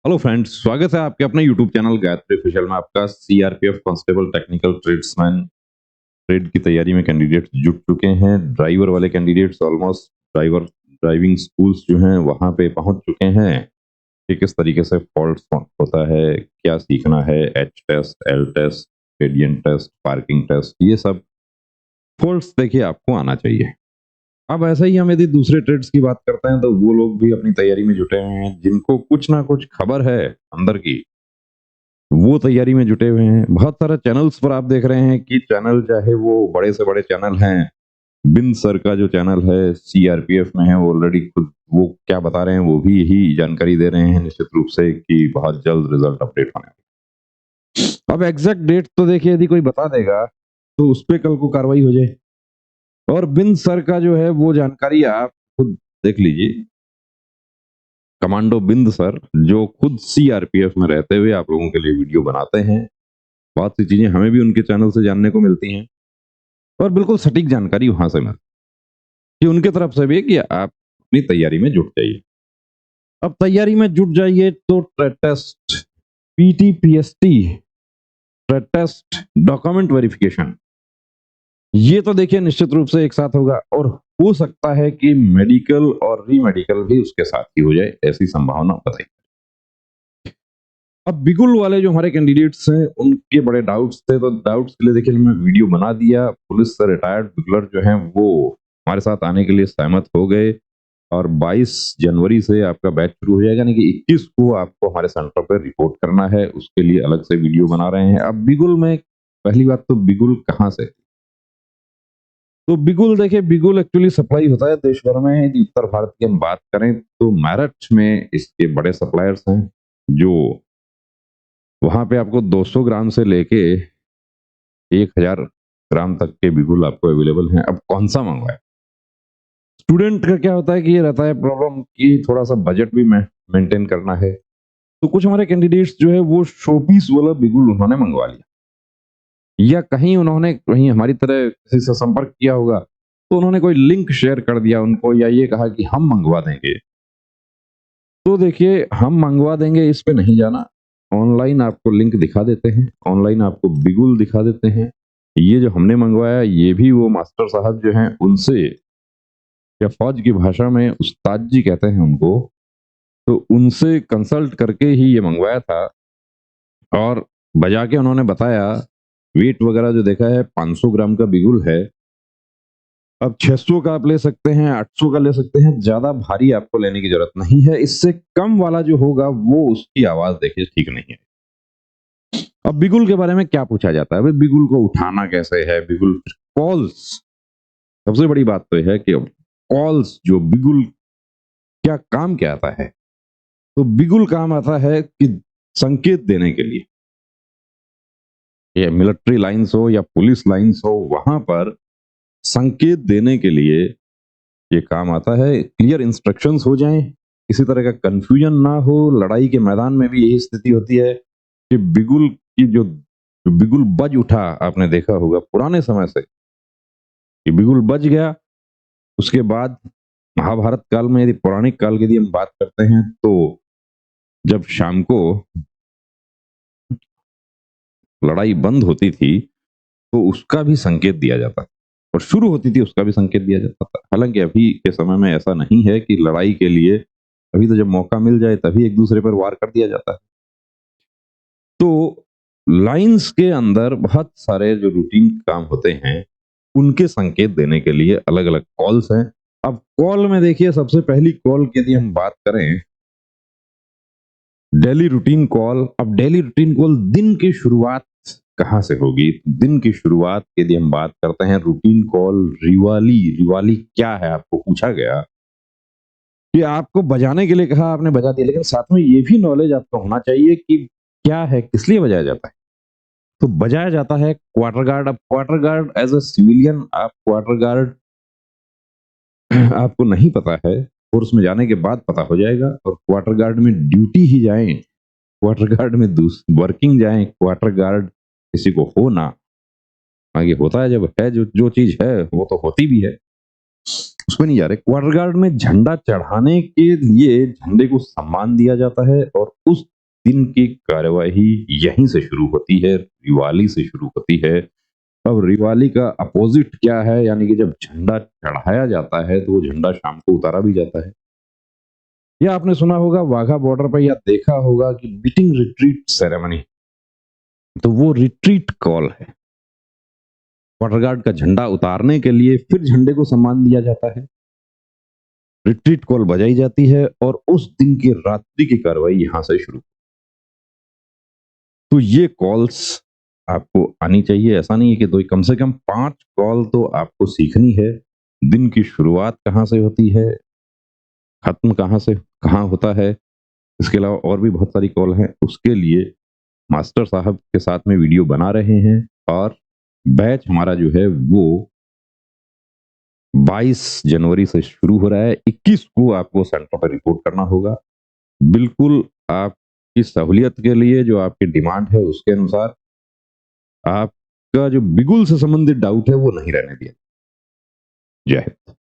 Hello friends, स्वागत है आपके अपने यूट्यूब चैनल गायत्री ऑफिशियल में। आपका CRPF constable technical tradesman trade की तैयारी में कैंडिडेट्स जुट चुके हैं। ड्राइवर वाले कैंडिडेट्स ऑलमोस्ट ड्राइविंग स्कूल्स जो हैं वहां पे पहुंच चुके हैं कि किस तरीके से फॉल्ट होता है, क्या सीखना है, H test, L test, gradient test, parking test, ये सब फॉल्ट्स देखिए आपको आना चाहिए। अब ऐसा ही हम यदि दूसरे ट्रेड्स की बात करते हैं तो वो लोग भी अपनी तैयारी में जुटे हुए हैं, जिनको कुछ ना कुछ खबर है अंदर की, वो तैयारी में जुटे हुए हैं। बहुत सारे चैनल्स पर आप देख रहे हैं कि चैनल चाहे वो बड़े से बड़े चैनल हैं, बिन सर का जो चैनल है सीआरपीएफ में है, वो ऑलरेडी खुद वो क्या बता रहे हैं वो भी यही जानकारी दे रहे हैं निश्चित रूप से कि बहुत जल्द रिजल्ट अपडेट होने वाला। अब एग्जैक्ट डेट तो देखिए यदि कोई बता देगा तो उस पर कल को कार्रवाई हो जाए। और बिन सर का जो है वो जानकारी आप खुद देख लीजिए। कमांडो बिंद सर जो खुद सीआरपीएफ में रहते हुए आप लोगों के लिए वीडियो बनाते हैं, बहुत सी चीजें हमें भी उनके चैनल से जानने को मिलती हैं और बिल्कुल सटीक जानकारी वहां से मिलती है कि उनके तरफ से भी है कि आप अपनी तैयारी में जुट जाइए। अब तैयारी में जुट जाइए तो trade test, PTPST, trade test, document verification, ये तो देखिए निश्चित रूप से एक साथ होगा और हो सकता है कि मेडिकल और री मेडिकल भी उसके साथ ही हो जाए, ऐसी संभावना बताई। अब बिगुल वाले जो हमारे कैंडिडेट्स हैं उनके बड़े डाउट्स थे, तो डाउट्स के लिए देखिए मैं वीडियो बना दिया। पुलिस से रिटायर्ड बिगुलर जो हैं वो हमारे साथ आने के लिए सहमत हो गए और 22 जनवरी से आपका बैच शुरू हो जाएगा, यानी कि 21 को आपको हमारे सेंटर पर रिपोर्ट करना है। उसके लिए अलग से वीडियो बना रहे हैं। अब बिगुल में पहली बात तो बिगुल कहाँ से, तो बिगुल देखिए, बिगुल एक्चुअली सप्लाई होता है देश भर में। यदि उत्तर भारत की हम बात करें तो मेरठ में इसके बड़े सप्लायर्स हैं, जो वहां पे आपको 200 ग्राम से लेके 1000 ग्राम तक के बिगुल आपको अवेलेबल हैं। अब कौन सा मंगवाए? स्टूडेंट का क्या होता है कि ये रहता है प्रॉब्लम कि थोड़ा सा बजट भी मेंटेन करना है, तो कुछ हमारे कैंडिडेट्स जो है वो शोपीस वाला बिगुल उन्होंने मंगवा लिया, या कहीं उन्होंने कहीं हमारी तरह किसी से संपर्क किया होगा तो उन्होंने कोई लिंक शेयर कर दिया उनको, या ये कहा कि हम मंगवा देंगे। तो देखिए, हम मंगवा देंगे इस पे नहीं जाना। ऑनलाइन आपको लिंक दिखा देते हैं, ऑनलाइन आपको बिगुल दिखा देते हैं। ये जो हमने मंगवाया ये भी वो मास्टर साहब जो हैं उनसे, या फौज की भाषा में उस्ताद जी कहते हैं उनको, तो उनसे कंसल्ट करके ही ये मंगवाया था। और बजा के उन्होंने बताया, वेट वगैरह जो देखा है 500 ग्राम का बिगुल है। अब 600 का आप ले सकते हैं, 800 का ले सकते हैं, ज्यादा भारी आपको लेने की जरूरत नहीं है। इससे कम वाला जो होगा वो उसकी आवाज देखिए ठीक नहीं है। अब बिगुल के बारे में क्या पूछा जाता है, भाई बिगुल को उठाना कैसे है, बिगुल कॉल्स, सबसे बड़ी बात तो है कि कॉल्स जो बिगुल क्या काम क्या आता है, तो बिगुल काम आता है कि संकेत देने के लिए, ये मिलिट्री लाइंस हो या पुलिस लाइंस हो, वहां पर संकेत देने के लिए ये काम आता है। क्लियर इंस्ट्रक्शंस हो जाएं, किसी तरह का कंफ्यूजन ना हो। लड़ाई के मैदान में भी यही स्थिति होती है कि बिगुल की जो बिगुल बज उठा, आपने देखा होगा पुराने समय से कि बिगुल बज गया, उसके बाद महाभारत काल में, यदि पौराणिक काल की यदि हम बात करते हैं, तो जब शाम को लड़ाई बंद होती थी तो उसका भी संकेत दिया जाता था, और शुरू होती थी उसका भी संकेत दिया जाता था। हालांकि अभी के समय में ऐसा नहीं है कि लड़ाई के लिए अभी तो जब मौका मिल जाए तभी एक दूसरे पर वार कर दिया जाता है। तो लाइंस के अंदर बहुत सारे जो रूटीन काम होते हैं उनके संकेत देने के लिए अलग अलग कॉल्स हैं। अब कॉल में देखिए, सबसे पहली कॉल की यदि हम बात करें, डेली रूटीन कॉल। अब डेली रूटीन कॉल दिन की शुरुआत कहां से होगी? दिन की शुरुआत की यदि हम बात करते हैं, रूटीन कॉल रिवाली। रिवाली क्या है, आपको पूछा गया कि आपको बजाने के लिए कहा, आपने बजा दिया, लेकिन साथ में ये भी नॉलेज आपको होना चाहिए कि क्या है, किस लिए बजाया जाता है। तो बजाया जाता है क्वार्टर गार्ड। अब quarter guard as a civilian, आप क्वार्टर गार्ड आपको नहीं पता है, कोर्स में जाने के बाद पता हो जाएगा। और क्वार्टर गार्ड में ड्यूटी ही जाएं, क्वार्टर गार्ड में वर्किंग जाएं, क्वार्टर गार्ड किसी को हो ना, आगे होता है जब है, जो जो चीज है वो तो होती भी है, उसमें नहीं जा रहे। क्वार्टर गार्ड में झंडा चढ़ाने के लिए झंडे को सम्मान दिया जाता है, और उस दिन की कार्यवाही यहीं से शुरू होती है, रिवाली से शुरू होती है। अब रिवाली का अपोजिट क्या है, यानी कि जब झंडा चढ़ाया जाता है तो वो झंडा शाम को उतारा भी जाता है। या आपने सुना होगा वाघा बॉर्डर पर, या देखा होगा कि बीटिंग रिट्रीट सेरेमनी, तो वो रिट्रीट कॉल है। बॉर्डर गार्ड का झंडा उतारने के लिए फिर झंडे को सम्मान दिया जाता है, रिट्रीट कॉल बजाई जाती है और उस दिन की रात्रि की कार्रवाई यहां से शुरू। तो ये कॉल्स आपको आनी चाहिए, ऐसा नहीं है कि दो, कम से कम 5 कॉल तो आपको सीखनी है। दिन की शुरुआत कहाँ से होती है, खत्म कहाँ से कहाँ होता है, इसके अलावा और भी बहुत सारी कॉल हैं। उसके लिए मास्टर साहब के साथ में वीडियो बना रहे हैं और बैच हमारा जो है वो 22 जनवरी से शुरू हो रहा है। 21 को आपको सेंटर पर रिपोर्ट करना होगा। बिल्कुल आपकी सहूलियत के लिए, जो आपकी डिमांड है उसके अनुसार, आपका जो बिगुल से संबंधित डाउट है वो नहीं रहने दिया। जय हिंद।